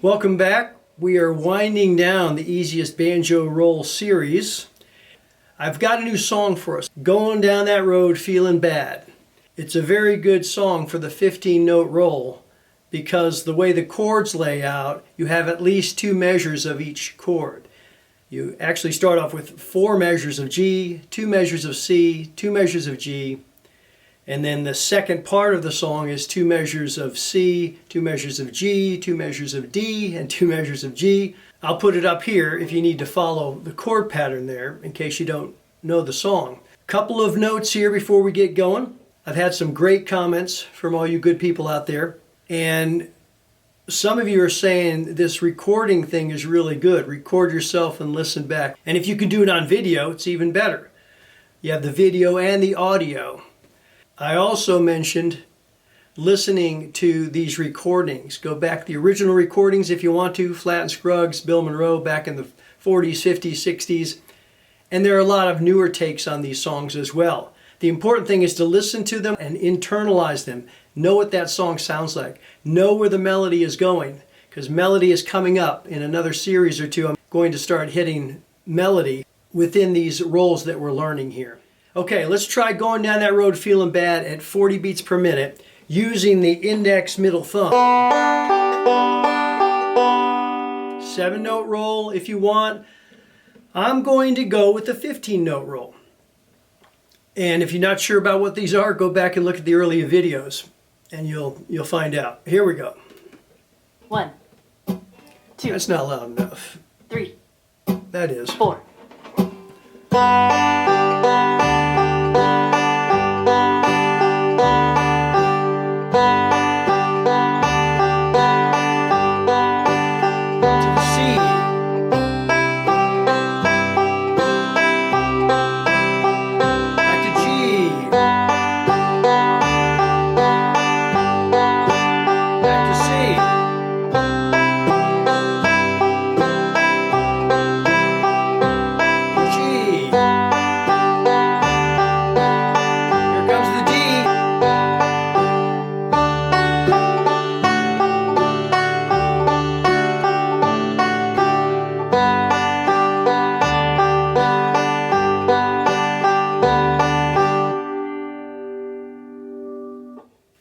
Welcome back. We are winding down the Easiest Banjo Roll series. I've got a new song for us, Going Down That Road Feeling Bad. It's a very good song for the 15-note roll because the way the chords lay out, you have at least 2 measures of each chord. You actually start off with 4 measures of G, 2 measures of C, 2 measures of G, and then the second part of the song is 2 measures of C, 2 measures of G, 2 measures of D, and 2 measures of G. I'll put it up here if you need to follow the chord pattern there in case you don't know the song. Couple of notes here before we get going. I've had some great comments from all you good people out there, and some of you are saying this recording thing is really good. Record yourself and listen back. And if you can do it on video, it's even better. You have the video and the audio. I also mentioned listening to these recordings. Go back to the original recordings if you want to, Flatt and Scruggs, Bill Monroe back in the 40s, 50s, 60s. And there are a lot of newer takes on these songs as well. The important thing is to listen to them and internalize them. Know what that song sounds like. Know where the melody is going, because melody is coming up in another series or two. I'm going to start hitting melody within these rolls that we're learning here. Okay, let's try Going Down That Road Feeling Bad at 40 beats per minute using the index middle thumb. 7-note roll if you want. I'm going to go with the 15-note roll. And if you're not sure about what these are, go back and look at the earlier videos and you'll find out. Here we go. 1, 2. That's not loud enough. 3. That is. 4.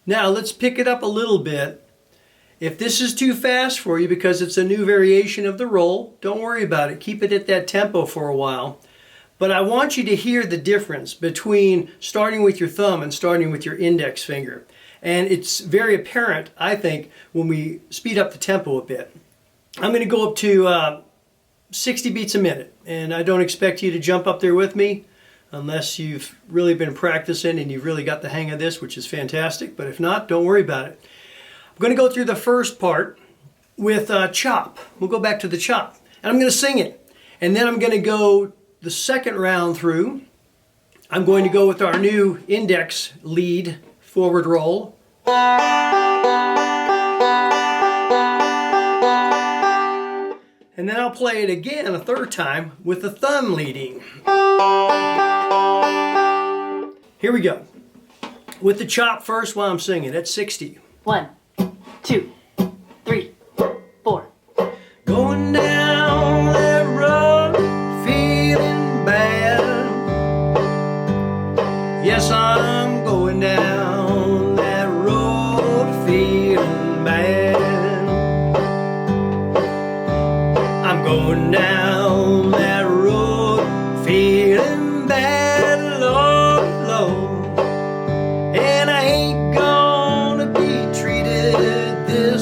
Now let's pick it up a little bit. If this is too fast for you because it's a new variation of the roll, don't worry about it. Keep it at that tempo for a while. But I want you to hear the difference between starting with your thumb and starting with your index finger. And it's very apparent, I think, when we speed up the tempo a bit. I'm going to go up to 60 beats a minute, and I don't expect you to jump up there with me unless you've really been practicing and you've really got the hang of this, which is fantastic. But if not, don't worry about it. I'm going to go through the first part with chop. We'll go back to the chop. And I'm going to sing it. And then I'm going to go the second round through. I'm going to go with our new index lead forward roll. And then I'll play it again a third time with the thumb leading. Here we go. With the chop first while I'm singing at 60. 1, 2, 3, 4. Going down that road, feeling bad. Yes, I'm going down that road, feeling bad. I'm going down that road, feeling bad, Lord, Lord. And I ain't gonna be treated this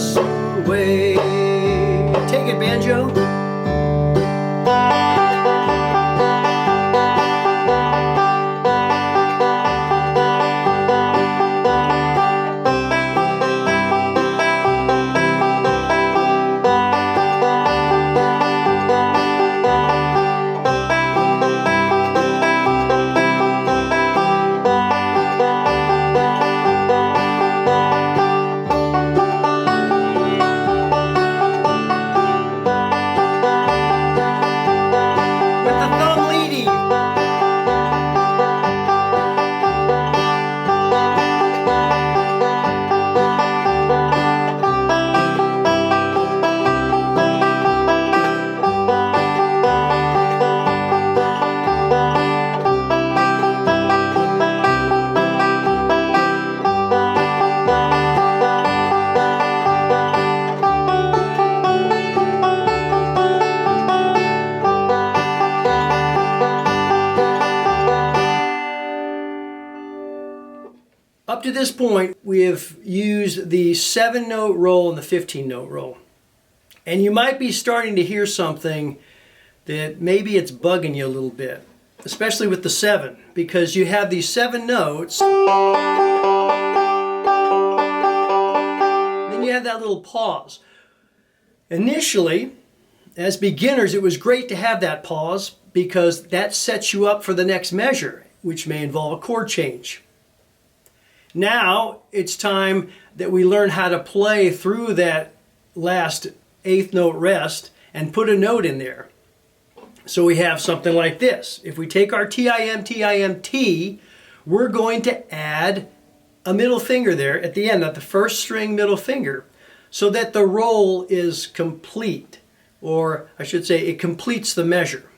Up to this point, we have used the 7-note roll and the 15-note roll. And you might be starting to hear something that maybe it's bugging you a little bit, especially with the 7, because you have these 7 notes, then you have that little pause. Initially, as beginners, it was great to have that pause because that sets you up for the next measure, which may involve a chord change. Now it's time that we learn how to play through that last 8th note rest and put a note in there. So we have something like this. If we take our T-I-M, T-I-M, T, we're going to add a middle finger there at the end, at the first string middle finger, so that the roll is complete, or I should say it completes the measure.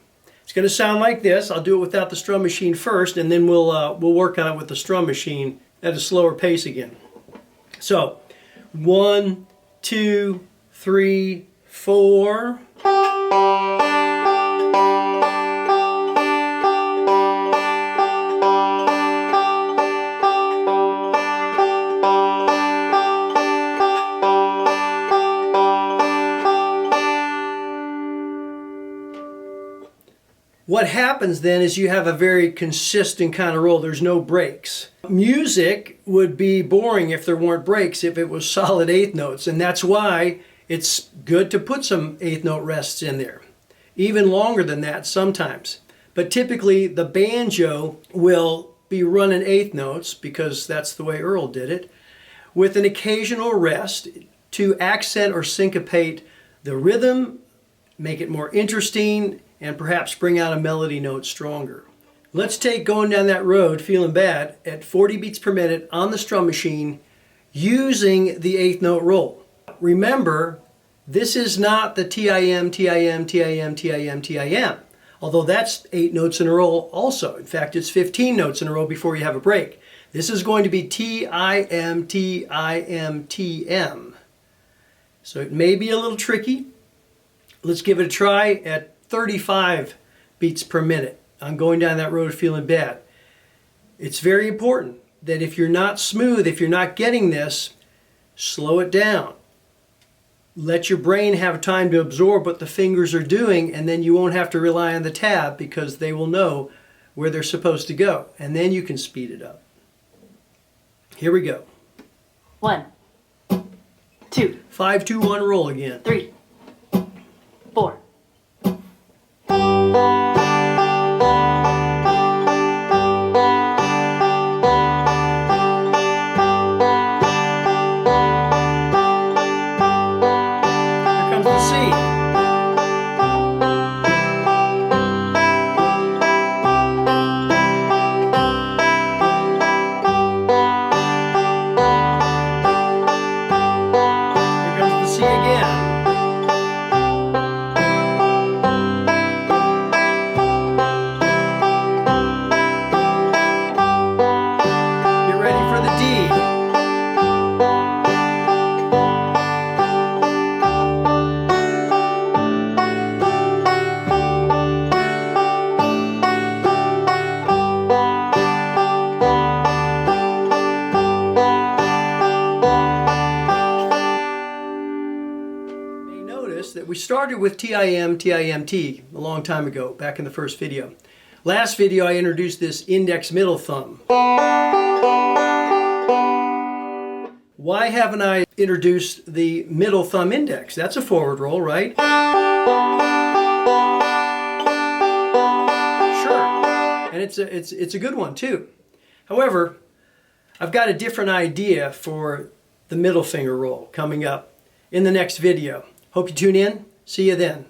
It's going to sound like this. I'll do it without the strum machine first, and then we'll work on it with the strum machine at a slower pace again. So, 1, 2, 3, 4. What happens then is you have a very consistent kind of roll. There's no breaks. Music would be boring if there weren't breaks, if it was solid 8th notes, and that's why it's good to put some 8th note rests in there. Even longer than that sometimes. But typically the banjo will be running 8th notes, because that's the way Earl did it, with an occasional rest to accent or syncopate the rhythm, make it more interesting, and perhaps bring out a melody note stronger. Let's take Going Down That Road, Feeling Bad, at 40 beats per minute on the strum machine using the 8th note roll. Remember, this is not the T-I-M, T-I-M, T-I-M, T-I-M, T-I-M, although that's 8 notes in a row also. In fact, it's 15 notes in a row before you have a break. This is going to be T-I-M, T-I-M, T-M. So it may be a little tricky. Let's give it a try at 35 beats per minute on Going Down That Road Feeling Bad. It's very important that if you're not smooth, if you're not getting this, slow it down. Let your brain have time to absorb what the fingers are doing, and then you won't have to rely on the tab because they will know where they're supposed to go. And then you can speed it up. Here we go. 1, 2, 5, 2, 1, roll again. 3, 4. That we started with T-I-M, T-I-M-T a long time ago, back in the first video. Last video I introduced this index middle thumb. Why haven't I introduced the middle thumb index? That's a forward roll, right? Sure. And it's a good one too. However, I've got a different idea for the middle finger roll coming up in the next video. Hope you tune in. See you then.